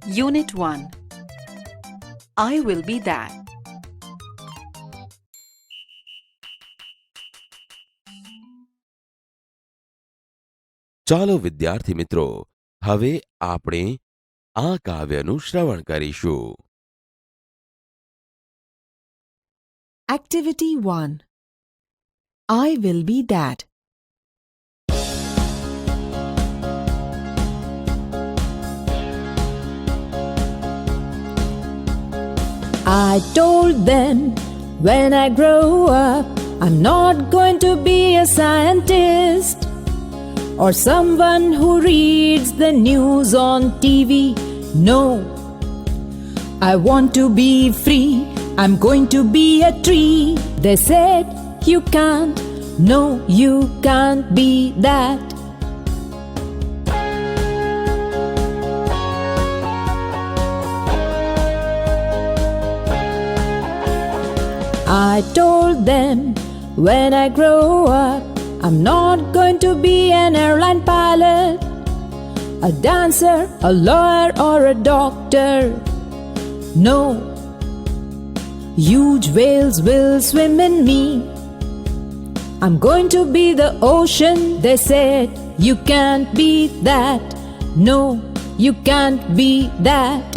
Unit 1. I will be that. ચાલો વિદ્યાર્થી મિત્રો, હવે આપણે આ કાવ્યનું શ્રવણ કરીશું. Activity 1. I will be that. I told them when I grow up, I'm not going to be a scientist or someone who reads the news on TV. No, I want to be free. I'm going to be a tree. They said, you can't. No, you can't be that. I told them when I grow up, I'm not going to be an airline pilot, a dancer, a lawyer, or a doctor. No, huge whales will swim in me. I'm going to be the ocean. They said, you can't be that. No, you can't be that.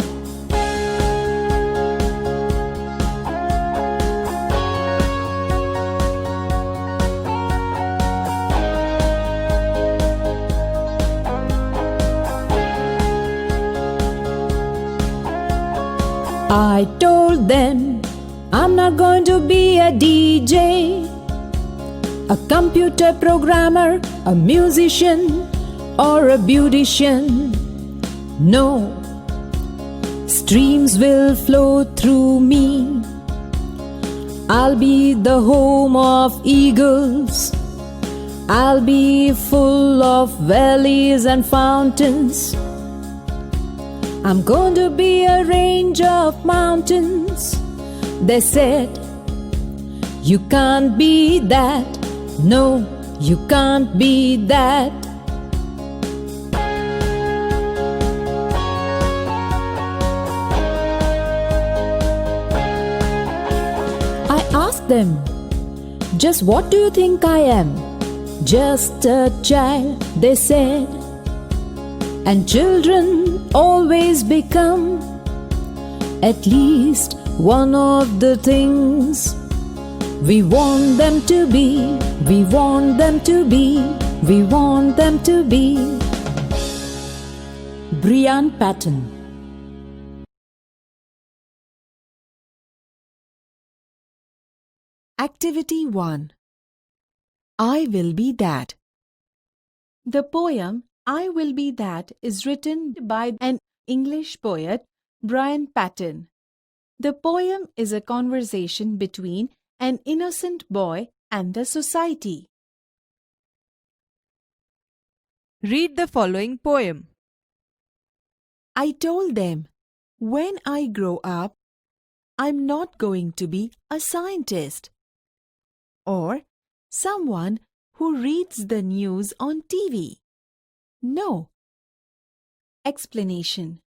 I told them I'm not going to be a DJ, a computer programmer, a musician, or a beautician. No, streams will flow through me. I'll be the home of eagles. I'll be full of valleys and fountains. I'm going to be a range of mountains. They said, you can't be that. No, you can't be that. I asked them, just what do you think I am? Just a child, they said. And children always become at least one of the things we want them to be. We want them to be. We want them to be. Brian Patton. Activity 1. I will be that. The poem I Will Be That is written by an English poet, Brian Patton. The poem is a conversation between an innocent boy and the society. Read the following poem. I told them, when I grow up, I'm not going to be a scientist or someone who reads the news on TV. No. Explanation.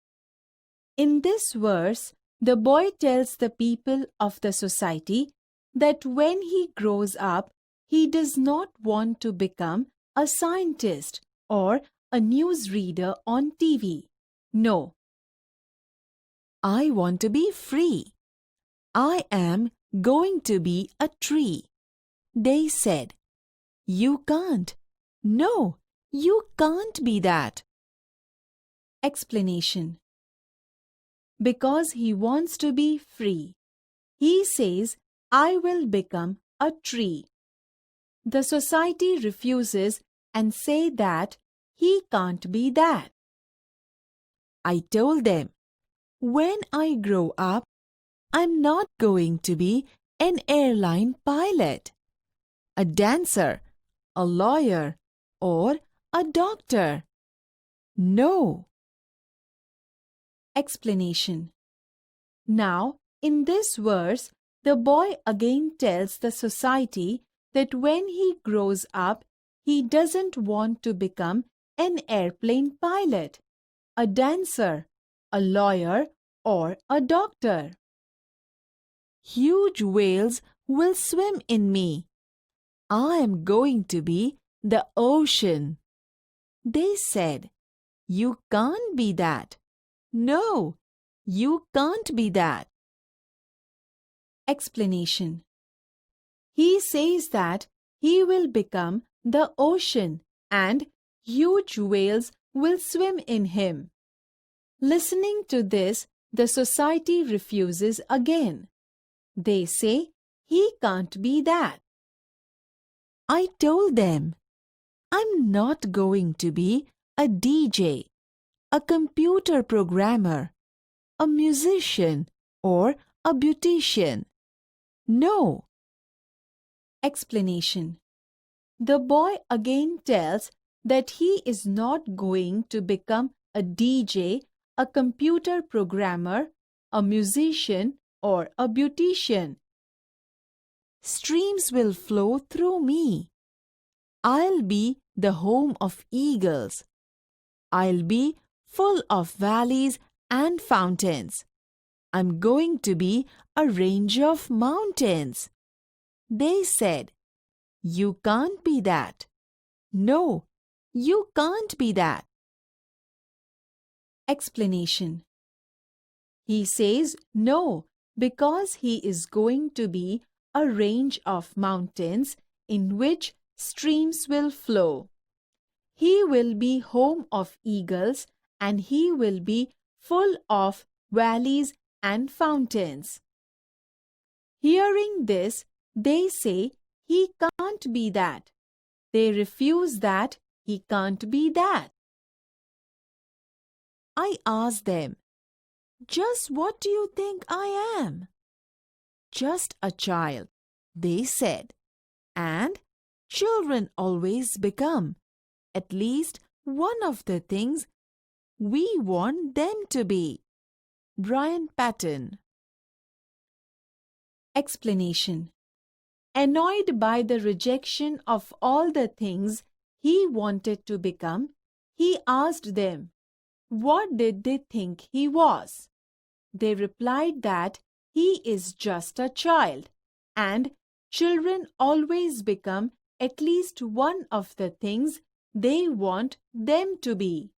In this verse, the boy tells the people of the society that when he grows up, he does not want to become a scientist or a newsreader on TV. No. I want to be free. I am going to be a tree. They said, you can't. No. You can't be that. Explanation. Because he wants to be free, he says, I will become a tree. The society refuses and say that he can't be that. I told them, when I grow up, I'm not going to be an airline pilot, a dancer, a lawyer, or a doctor. No. Explanation. Now, in this verse, the boy again tells the society that when he grows up, he doesn't want to become an airplane pilot, a dancer, a lawyer, or a doctor. Huge whales will swim in me. I am going to be the ocean. They said, "You can't be that." No, you can't be that. Explanation. He says that he will become the ocean and huge whales will swim in him. Listening to this, the society refuses again. They say he can't be that. I told them, I'm not going to be a DJ, a computer programmer, a musician, or a beautician. No. Explanation. The boy again tells that he is not going to become a DJ, a computer programmer, a musician, or a beautician. Streams will flow through me. I'll be the home of eagles. I'll be full of valleys and fountains. I'm going to be a range of mountains. They said, "You can't be that." No, you can't be that. Explanation. He says no because he is going to be a range of mountains in which streams will flow. He will be home of eagles and he will be full of valleys and fountains. Hearing this, they say he can't be that. They refuse that he can't be that. I asked them, "Just what do you think I am?" "Just a child," they said. And children always become at least one of the things we want them to be. Brian Patton. Explanation. Annoyed by the rejection of all the things he wanted to become, he asked them, what did they think he was? They replied that he is just a child, and children always become at least one of the things they want them to be.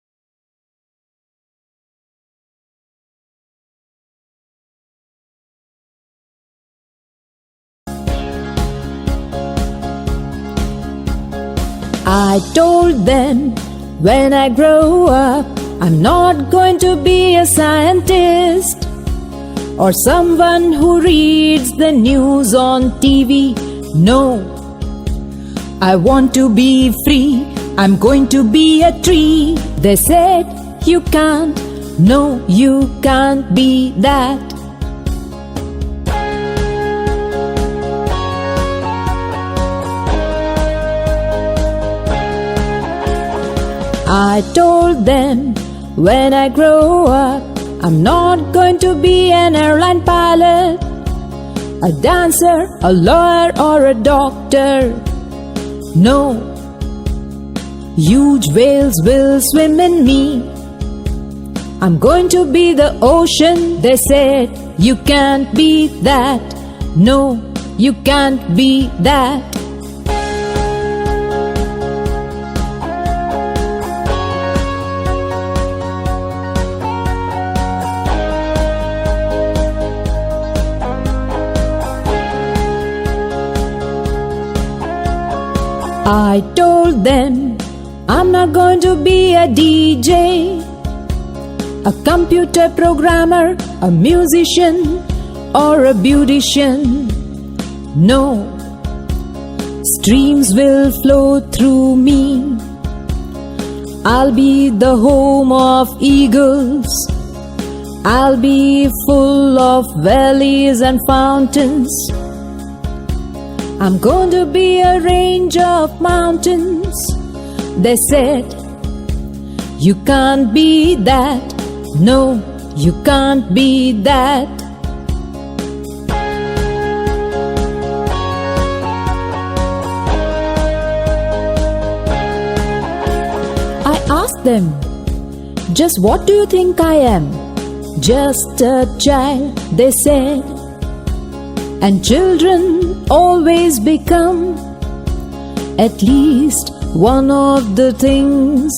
I told them when I grow up, I'm not going to be a scientist or someone who reads the news on TV. No, I want to be free. I'm going to be a tree. They said, you can't. No, you can't be that. I told them when I grow up, I'm not going to be an airline pilot, a dancer, a lawyer, or a doctor. No, huge whales will swim in me. I'm going to be the ocean. They said, you can't be that. No, you can't be that. I told them I'm not going to be a DJ, a computer programmer, a musician, or a beautician. No, streams will flow through me. I'll be the home of eagles. I'll be full of valleys and fountains. I'm going to be a range of mountains. They said, you can't be that. No, you can't be that. I asked them, Just what do you think I am? Just a child, they said. And children always become at least one of the things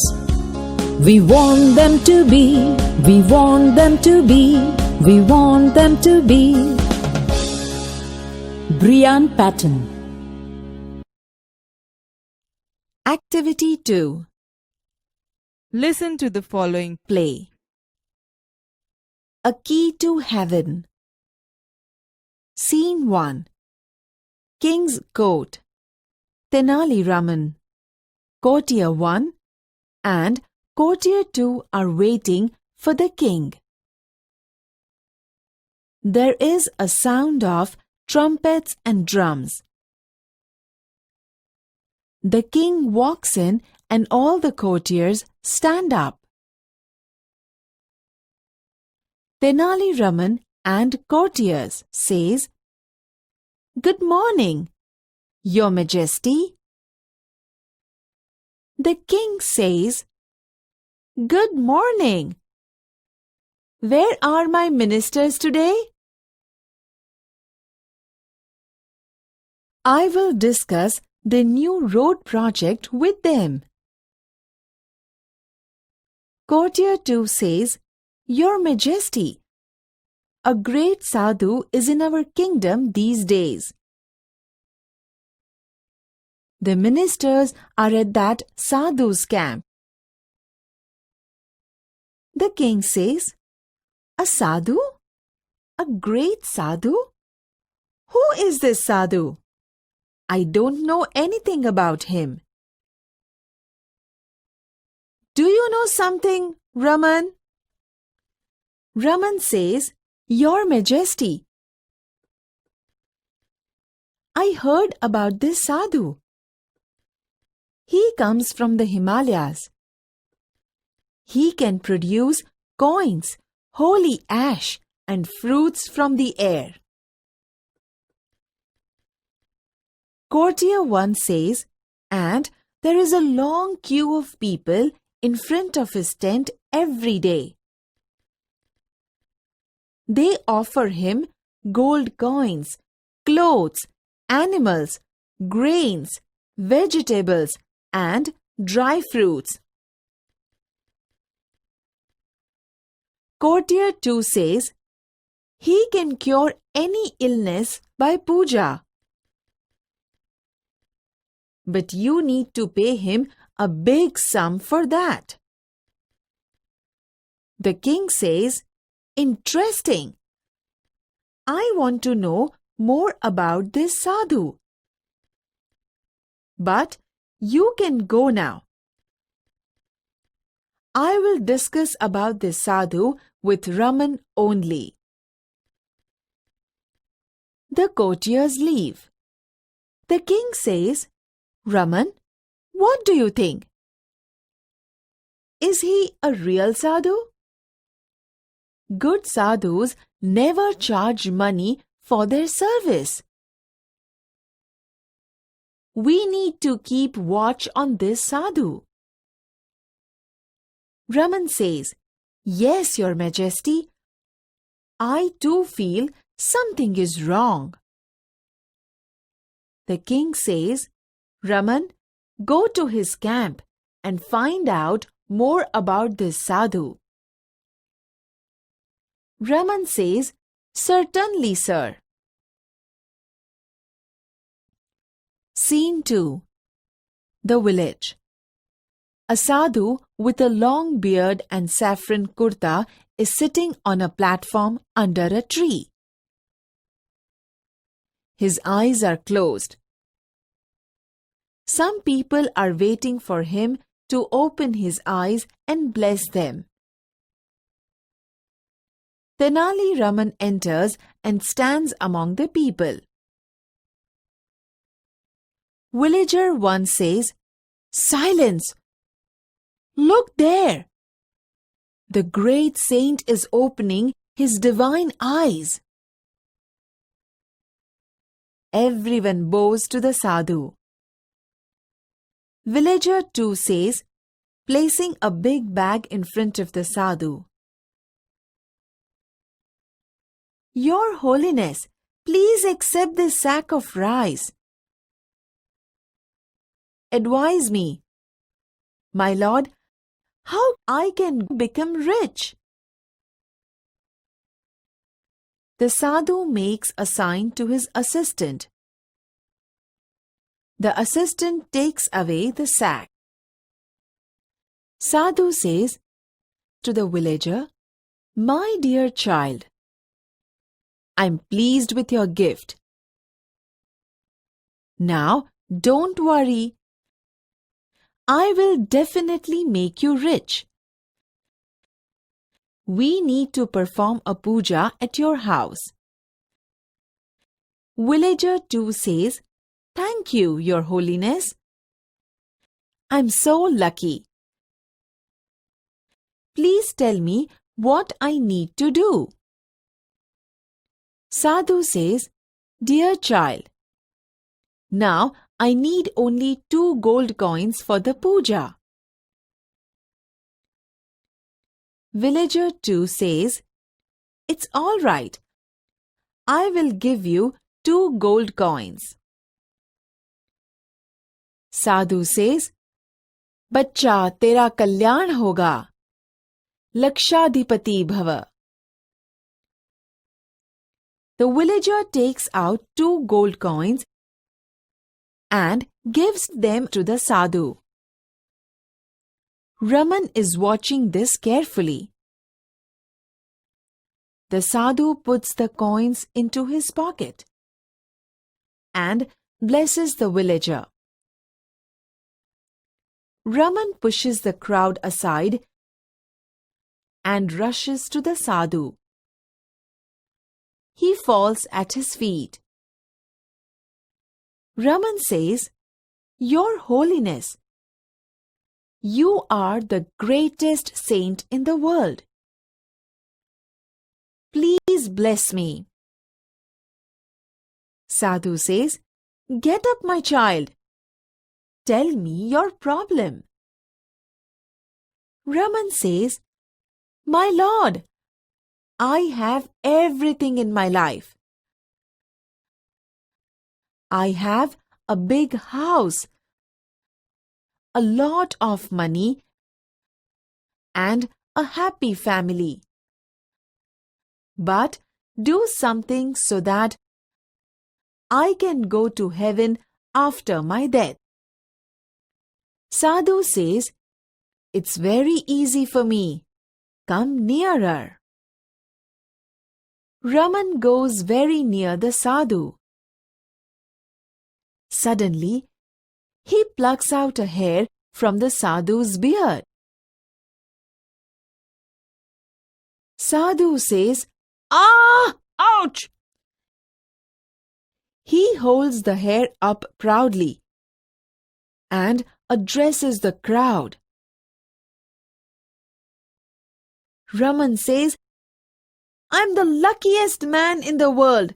we want them to be. We want them to be. We want them to be. Brian Patton. Activity 2. Listen to the following. Play. A Key to Heaven. Scene 1. King's Court. Tenali Raman. Courtier 1 and Courtier 2 are waiting for the king. There is a sound of trumpets and drums. The king walks in and all the courtiers stand up. Tenali Raman and courtiers says, "Good morning, Your Majesty." The king says, "Good morning. Where are my ministers today?" "I will discuss the new road project with them." Courtier 2 says, "Your Majesty, a great sadhu is in our kingdom these days. The ministers are at that sadhu's camp." The king says, "A sadhu? A great sadhu? Who is this sadhu? I don't know anything about him." "Do you know something, Raman?" Raman says, "Your Majesty, I heard about this sadhu. He comes from the Himalayas. He can produce coins, holy ash, and fruits from the air." Courtier 1 says, "And there is a long queue of people in front of his tent every day. They offer him gold coins, clothes, animals, grains, vegetables, and dry fruits." Courtier 2 says, "He can cure any illness by puja. But you need to pay him a big sum for that." The king says, "Interesting. I want to know more about this sadhu. But you can go now. I will discuss about this sadhu with Raman only." The courtiers leave. The king says, "Raman, what do you think? Is he a real sadhu?" Good sadhus never charge money for their service. We need to keep watch on this sadhu." Raman says, "Yes, Your Majesty. I too feel something is wrong." The king says, "Raman, go to his camp and find out more about this sadhu." Raman says, "Certainly, sir." Scene 2. The village. A sadhu with a long beard and saffron kurta is sitting on a platform under a tree. His eyes are closed. Some people are waiting for him to open his eyes and bless them. Tenali Raman enters and stands among the people. Villager 1 says, "Silence! Look there! The great saint is opening his divine eyes." Everyone bows to the sadhu. Villager 2 says, placing a big bag in front of the sadhu. Your Holiness, please accept this sack of rice. Advise me, my lord, how I can become rich. The sadhu makes a sign to his assistant. The assistant takes away the sack. Sadhu says to the villager, "My dear child, I'm pleased with your gift. Now, don't worry. I will definitely make you rich. We need to perform a puja at your house." Villager 2 says, "Thank you, Your Holiness. I'm so lucky. Please tell me what I need to do." Sadhu says, "Dear child, now I need only 2 gold coins for the puja." Villager 2 says, "It's all right. I will give you 2 gold coins." Sadhu says, "बच्चा तेरा कल्याण होगा. लक्षाधिपति भव." The villager takes out 2 gold coins and gives them to the sadhu. Raman is watching this carefully. The sadhu puts the coins into his pocket and blesses the villager. Raman pushes the crowd aside and rushes to the sadhu. He falls at his feet. Raman says, "Your Holiness, you are the greatest saint in the world. Please bless me." Sadhu says, "Get up, my child. Tell me your problem." Raman says, "My lord, I have everything in my life. I have a big house, a lot of money, and a happy family. But do something so that I can go to heaven after my death." Sadhu says, "It's very easy for me. Come nearer." Raman goes very near the sadhu. Suddenly, he plucks out a hair from the sadhu's beard. Sadhu says, "Ah! Ouch!" He holds the hair up proudly and addresses the crowd. Raman says, "I'm the luckiest man in the world.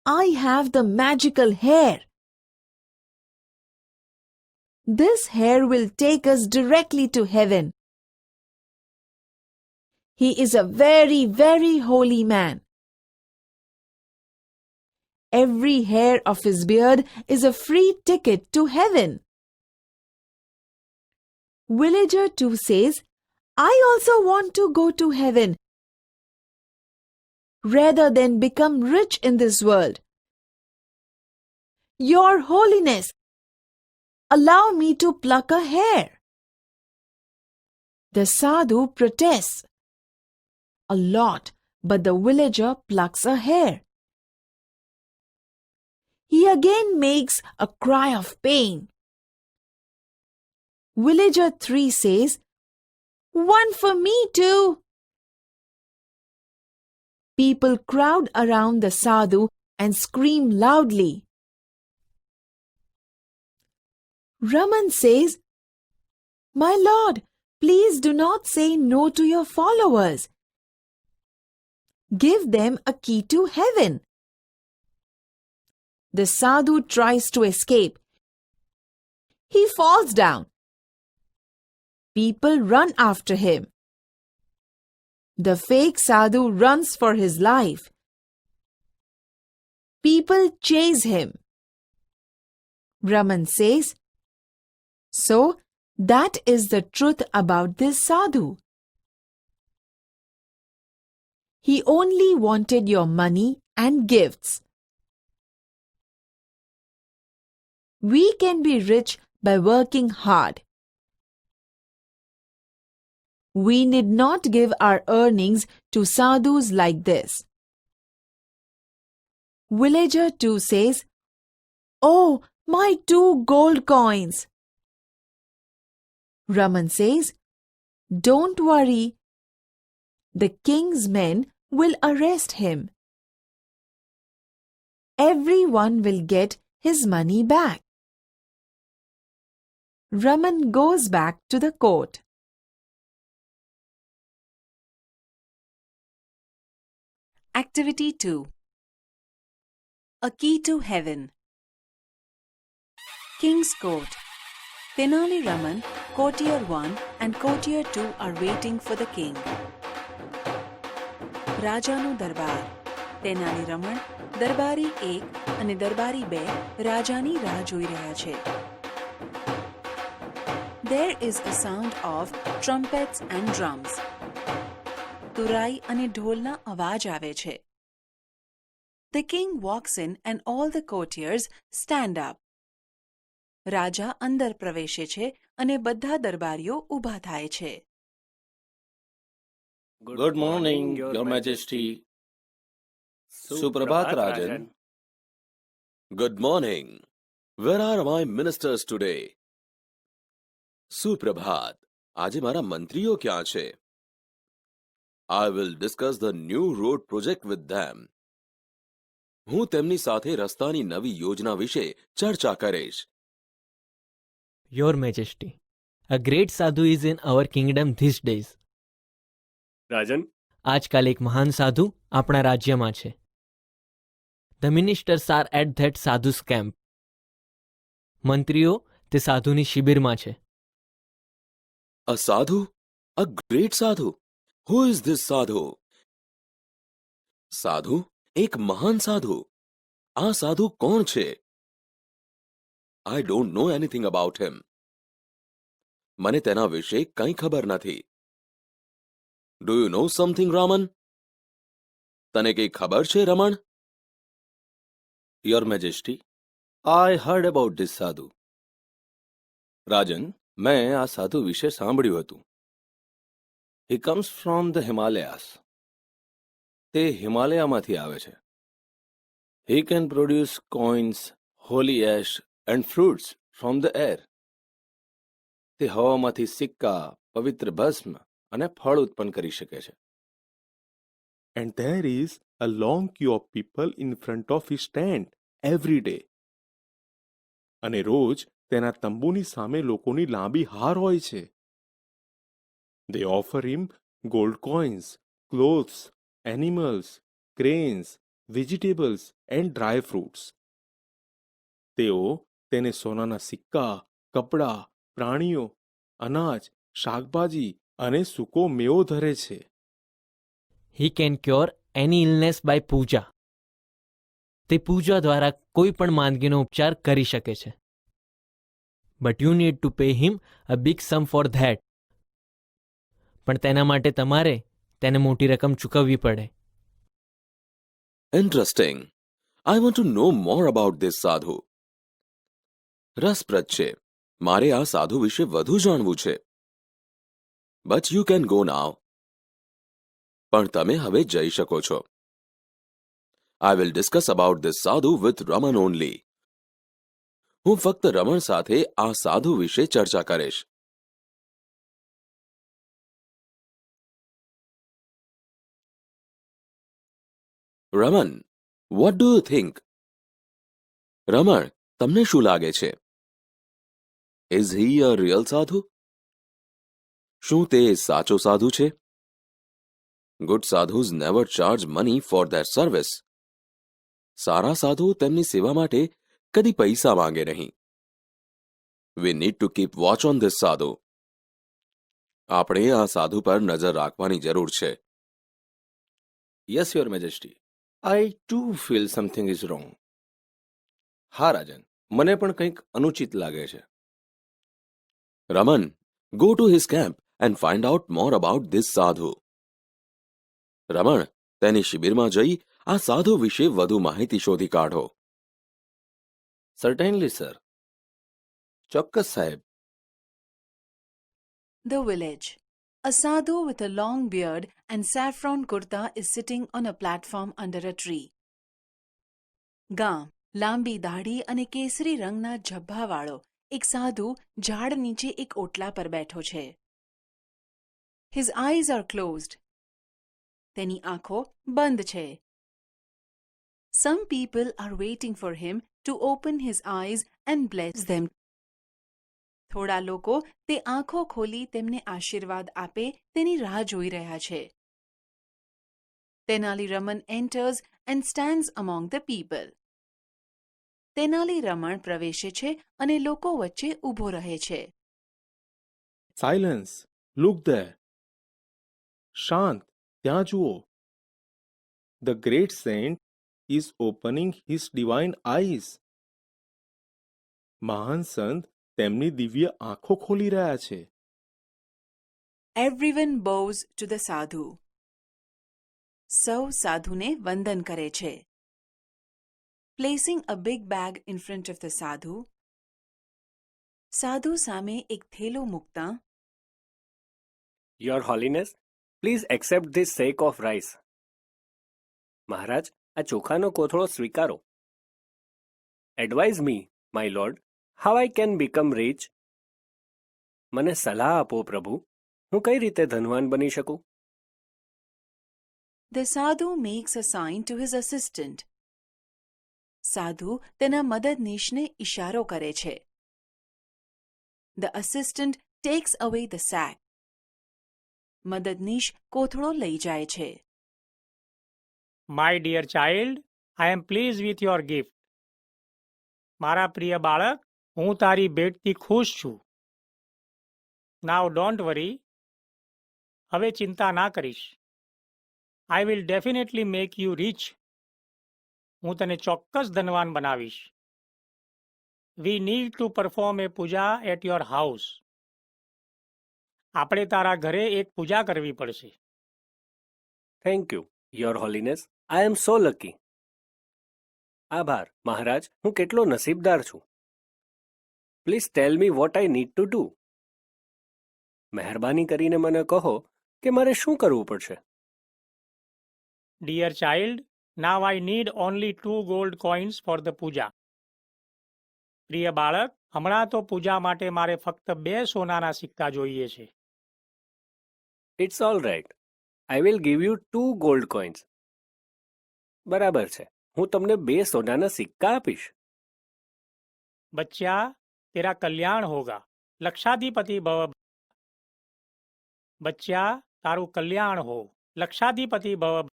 I have the magical hair. This hair will take us directly to heaven. He is a very, very holy man. Every hair of his beard is a free ticket to heaven." Villager 2 says, "I also want to go to heaven rather than become rich in this world. Your Holiness, allow me to pluck a hair." The sadhu protests a lot, but the villager plucks a hair. He again makes a cry of pain. Villager 3 says, "One for me too." People crowd around the sadhu and scream loudly. Raman says, "My lord, please do not say no to your followers. Give them a key to heaven." The sadhu tries to escape. He falls down. People run after him. The fake sadhu runs for his life. People chase him. Raman says, "So, that is the truth about this sadhu. He only wanted your money and gifts." We can be rich by working hard. We need not give our earnings to sadhus like this. Villager 2 says, "Oh, my 2 gold coins." Raman says, "Don't worry. The king's men will arrest him. Everyone will get his money back." Raman goes back to the court. Activity 2. A Key to Heaven. King's Court. Tenali Raman, Courtier 1 and Courtier 2 are waiting for the king. રાજાનો દરબાર. તેનાલી રમણ, દરબારી 1 અને દરબારી 2 રાજાની રાહ જોઈ રહ્યા છે. There is a sound of trumpets and drums. તુરાઈ અને ઢોલના અવાજ આવે છે. The king walks in and all the courtiers stand up. રાજા અંદર પ્રવેશે છે અને બધા દરબારીઓ ઊભા થાય છે. Good morning, Your Majesty. Suprabhat, Rajan. Good morning. Where are my ministers today? સુપ્રભાત. આજે મારા મંત્રીઓ ક્યાં છે? I will discuss the new road project with them. હું તેમની સાથે રસ્તાની નવી યોજના વિશે ચર્ચા કરીશ. Your Majesty, a great sadhu is in our kingdom these days. Rajan, આજકાલ એક મહાન સાધુ આપણા રાજ્યમાં છે. The ministers are at that sadhu's camp. મંત્રીઓ તે સાધુની શિબિરમાં છે. A sadhu? A great sadhu? Who is this sadhu? સાધુ? એક મહાન સાધુ. આ સાધુ કોણ છે? I don't know anything about him. મને તેના વિશે કંઈ ખબર નથી. Do you know something, Raman? તને કંઈ ખબર છે, રમણ? Your Majesty, I heard about this sadhu. Rajan, मैं આ સાધુ વિશે સાંભળ્યું હતું. He comes from the Himalayas. તે હિમાલયામાંથી આવે છે. He can produce coins, holy ash and fruits from the air. તે હવામાંથી સિક્કા, પવિત્ર ભસ્મ અને ફળ ઉત્પન્ન કરી શકે છે. And there is a long queue of people in front of his tent every day. અને રોજ તેના તંબુની સામે લોકોની લાંબી હાર હોય છે. They offer him gold coins, clothes, animals, grains, vegetables and dry fruits. તેઓ તેને સોનાના સિક્કા, કપડા, પ્રાણીઓ, અનાજ, શાકભાજી અને સૂકો મેવો ધરે છે. He can cure any illness by puja. તે પૂજા દ્વારા કોઈ પણ માંદગીનો ઉપચાર કરી શકે છે. But you need to pay him a big sum for that. પણ તેના માટે તમારે તેને મોટી રકમ ચૂકવવી પડે. Interesting. I want to know more about this sadhu. રસપ્રદ છે. મારે આ સાધુ વિશે વધુ જાણવું છે. But you can go now. પણ તમે હવે જઈ શકો છો. I will discuss about this sadhu with Raman only. હું ફક્ત રમણ સાથે આ સાધુ વિશે ચર્ચા કરીશ. Raman, what do you think? રમણ, તમને શું લાગે છે? Is he a real sadhu? શું તે સાચો સાધુ છે? Good sadhus never charge money for their service. સારા સાધુ તેમની સેવા માટે કદી પૈસા માંગે નહીં. We need to keep watch on this sadhu. આપણે આ સાધુ પર નજર રાખવાની જરૂર છે. Yes your majesty, I to feel something is wrong. હા રાજન, મને પણ કંઈક અનુચિત લાગે છે. Raman, go to his camp and find out more about this sadhu. રમણ, તેની શિબિરમાં જઈ આ સાધુ વિશે વધુ માહિતી શોધી કાઢો. Certainly sir. ચોક્કસ સાહેબ. The village. A sadhu with a long beard and saffron kurta is sitting on a platform under a tree. ગામ. લાંબી દાઢી અને કેસરી રંગના ઝભ્ભાવાળો એક સાધુ ઝાડ નીચે એક ઓટલા પર બેઠો છે. His eyes are closed. તેની આંખો બંધ છે. Some people are waiting for him to open his eyes and bless them. થોડા લોકો તે આંખો ખોલી તેમને આશીર્વાદ આપે તેની રાહ જોઈ રહ્યા છે. Tenali Raman enters and stands among the people. Tenali રમણ પ્રવેશે છે અને લોકો વચ્ચે ઊભો રહે છે. Silence, look there. શાંત, ત્યાં જુઓ. The great saint is opening his divine eyes. મહાન સંત તેમની દિવ્ય આંખો ખોલી રહ્યા છે. Everyone bows to the sadhu. સૌ સાધુને વંદન કરે છે. Placing a big bag in front of the sadhu. સાધુ સામે એક થેલો મૂકતા. Your Holiness, please accept this sack of rice. મહારાજ, આ ચોખાનો કોથળો સ્વીકારો. Advise me, my lord, how I can become rich. મને સલાહ આપો પ્રભુ, હું કઈ રીતે ધનવાન બની શકું? The sadhu makes a sign to his assistant. સાધુ તેના મદદનીશને ઇશારો કરે છે. The assistant takes away the sack. મદદનીશ કોથળો લઈ જાય છે. My dear child, I am pleased with your gift. મારા પ્રિય બાળક, હું તારી ભેટથી ખુશ છું. Now don't worry. હવે ચિંતા ના કરીશ. I will definitely make you rich. હું તને ચોક્કસ ધનવાન બનાવીશ. We need to perform a puja at your house. આપણે તારા ઘરે એક પૂજા કરવી પડશે. Thank you, Your Holiness. I am so lucky. આભાર, મહારાજ, હું કેટલો નસીબદાર છું. Please tell me what I need to do. મહેરબાની કરીને મને કહો કે મારે શું કરવું પડશે. Dear child, now I need only 2 gold coins for the puja. પ્રિય બાળક, હમણાં તો પૂજા માટે મારે ફક્ત 2 સોનાના સિક્કા જોઈએ છે. It's all right. I will give you 2 gold coins. બરાબર છે, હું તમને 2 સોનાના સિક્કા આપીશ. બચ્ચા, તેરા કલ્યાણ હોગા. લક્ષાધિપતિ ભવ. બચ્ચા, તારું કલ્યાણ હો. લક્ષાધિપતિ ભવ.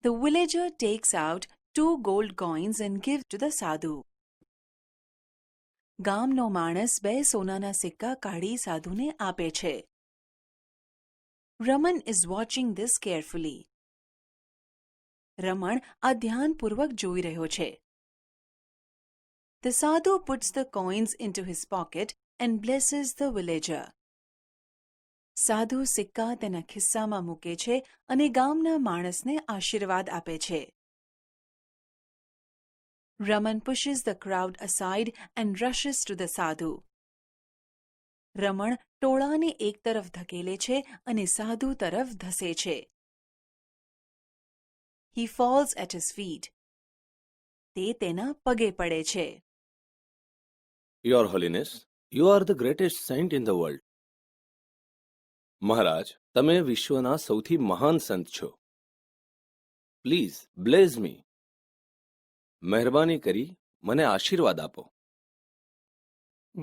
The villager takes out 2 gold coins and gives to the sadhu. ગામનો માણસ 2 સોનાના સિક્કા કાઢી સાધુને આપે છે. Raman is watching this carefully. રમણ આ ધ્યાનપૂર્વક જોઈ રહ્યો છે. The sadhu puts the coins into his pocket and blesses the villager. સાધુ સિક્કા તેના ખિસ્સામાં મૂકે છે અને ગામના માણસને આશીર્વાદ આપે છે. Raman pushes the crowd aside and rushes to the sadhu. રમણ ટોળાને એક તરફ ધકેલે છે અને સાધુ તરફ ધસે છે. He falls at his feet. તે તેના પગે પડે છે. Your Holiness, you are the greatest saint in the world. મહારાજ, તમે વિશ્વના સૌથી મહાન સંત છો. પ્લીઝ બ્લેઝ મી. મહેરબાની કરી મને આશીર્વાદ આપો.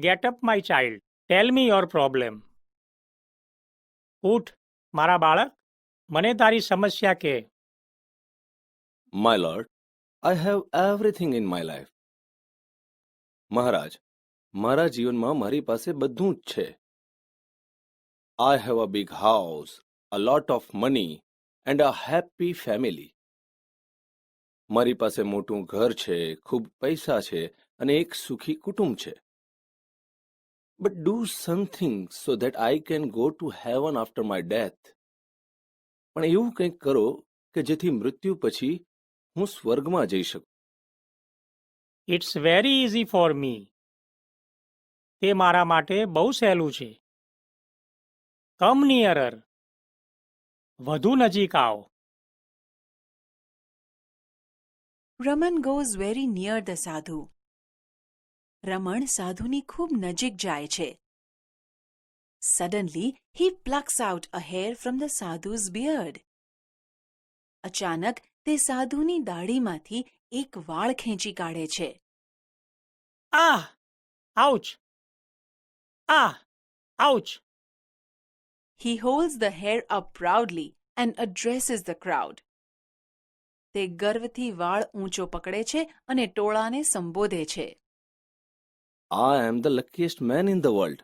Get up, my child. Tell me your problem. ઉઠ, મારા બાળક, મને તારી સમસ્યા કહે. My lord, I have everything in my life. મહારાજ, મારા જીવનમાં મારી પાસે બધું જ છે. I have a big house, a lot of money, and a happy family. મારી પાસે મોટું ઘર છે, ખૂબ પૈસા છે અને એક સુખી કુટુંબ છે. But do something so that I can go to heaven after my death. પણ એવું કંઈક કરો કે જેથી મૃત્યુ પછી હું સ્વર્ગમાં જઈ શકું. It's very easy for me. તે મારા માટે બહુ સહેલું છે. કમ નિયરર. વધુ નજીક આવો. Raman goes very near the sadhu. રમણ સાધુની ખૂબ નજીક જાય છે. Suddenly, he plucks out a hair from the sadhu's beard. અચાનક તે સાધુની દાઢીમાંથી એક વાળ ખેંચી કાઢે છે. Ah! Ouch! Ah! Ouch! He holds the hair up proudly and addresses the crowd. તે ગર્વથી વાળ ઊંચો પકડે છે અને ટોળાને સંબોધે છે. I am the luckiest man in the world.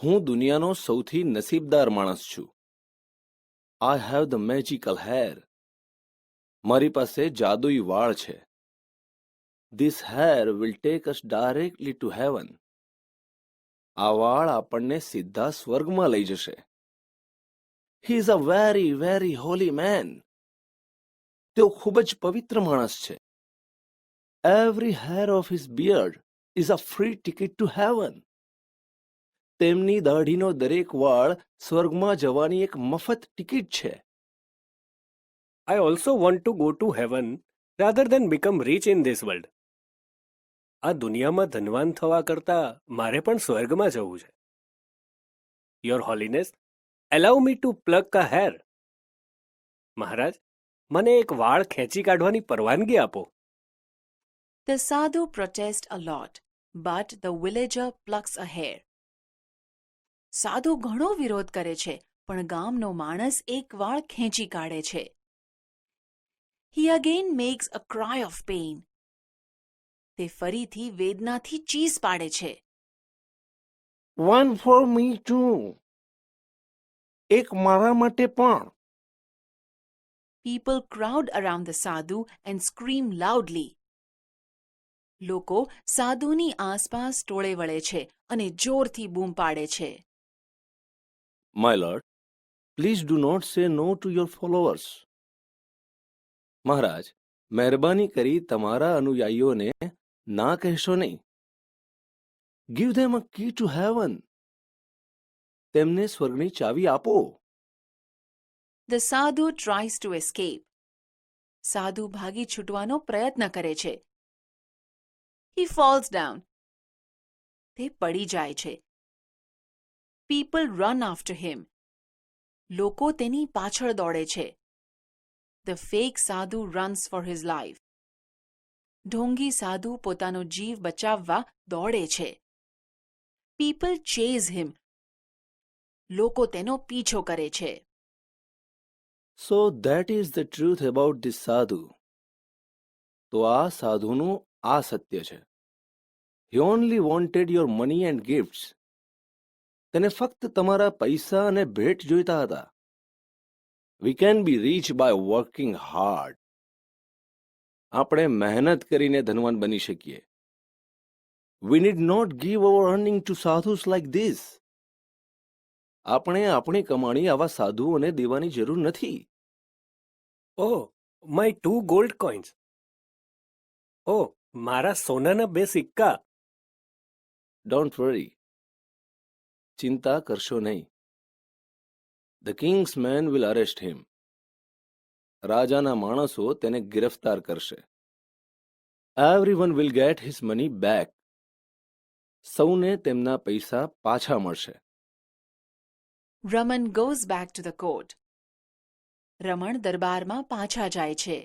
હું દુનિયાનો સૌથી નસીબદાર માણસ છું. I have the magical hair. મારી પાસે જાદુઈ વાળ છે. This hair will take us directly to heaven. આ વાળ આપણને સીધા સ્વર્ગમાં લઈ જશે. He is a very, very holy man. તેઓ ખૂબ જ પવિત્ર માણસ છે. Every hair of his beard is a free ticket to heaven. તેમની દાઢીનો દરેક વાળ સ્વર્ગમાં જવાની એક મફત ટિકિટ છે. I also want to go to heaven rather than become rich in this world. આ દુનિયામાં ધનવાન થવા કરતા મારે પણ સ્વર્ગમાં જવું છે. Your Holiness, allow me to pluck a hair. મહારાજ, મને એક વાળ ખેંચી કાઢવાની પરવાનગી આપો. The sadhu protests a lot, but the villager plucks a hair. સાધુ ઘણો વિરોધ કરે છે, પણ ગામનો માણસ એક વાળ ખેંચી કાઢે છે. He again makes a cry of pain. તે ફરીથી વેદનાથી ચીસ પાડે છે. One for me too. એક મારા માટે પણ. People crowd around the sadhu and scream loudly. લોકો સાધુની આસપાસ ટોળે વળે છે અને જોરથી બૂમ પાડે છે. My lord, please do not say no to your followers. મહારાજ, મહેરબાની કરી તમારા અનુયાયીઓને ના કહેશો નહીં. Give them a key to heaven. તેમને સ્વર્ગની ચાવી આપો. The sadhu tries to escape. સાધુ ભાગી છૂટવાનો પ્રયત્ન કરે છે. He falls down. તે પડી જાય છે. People run after him. લોકો તેની પાછળ દોડે છે. The fake sadhu runs for his life. ઢોંગી સાધુ પોતાનો જીવ બચાવવા દોડે છે. People chase him. લોકો તેનો પીછો કરે છે. So that is the truth about this sadhu. તો આ સાધુનું આ સત્ય છે. He only wanted your money and gifts. તેને ફક્ત તમારા પૈસા અને ભેટ જોઈતા હતા. We can be rich by working hard. આપણે મહેનત કરીને ધનવાન બની શકીએ. We need not give our earning to sadhus like this. આપણે આપણી કમાણી આવા સાધુઓને દેવાની જરૂર નથી. Oh, my 2 gold coins. Oh, મારા સોનાના 2 સિક્કા. Don't worry. ચિંતા કરશો નહીં. The king's men will arrest him. રાજાના માણસો તેને ગિરફ્તાર કરશે. Everyone will get his money back. સૌને તેમના પૈસા પાછા મળશે. Raman goes back to the court. રમણ દરબારમાં પાછા જાય છે.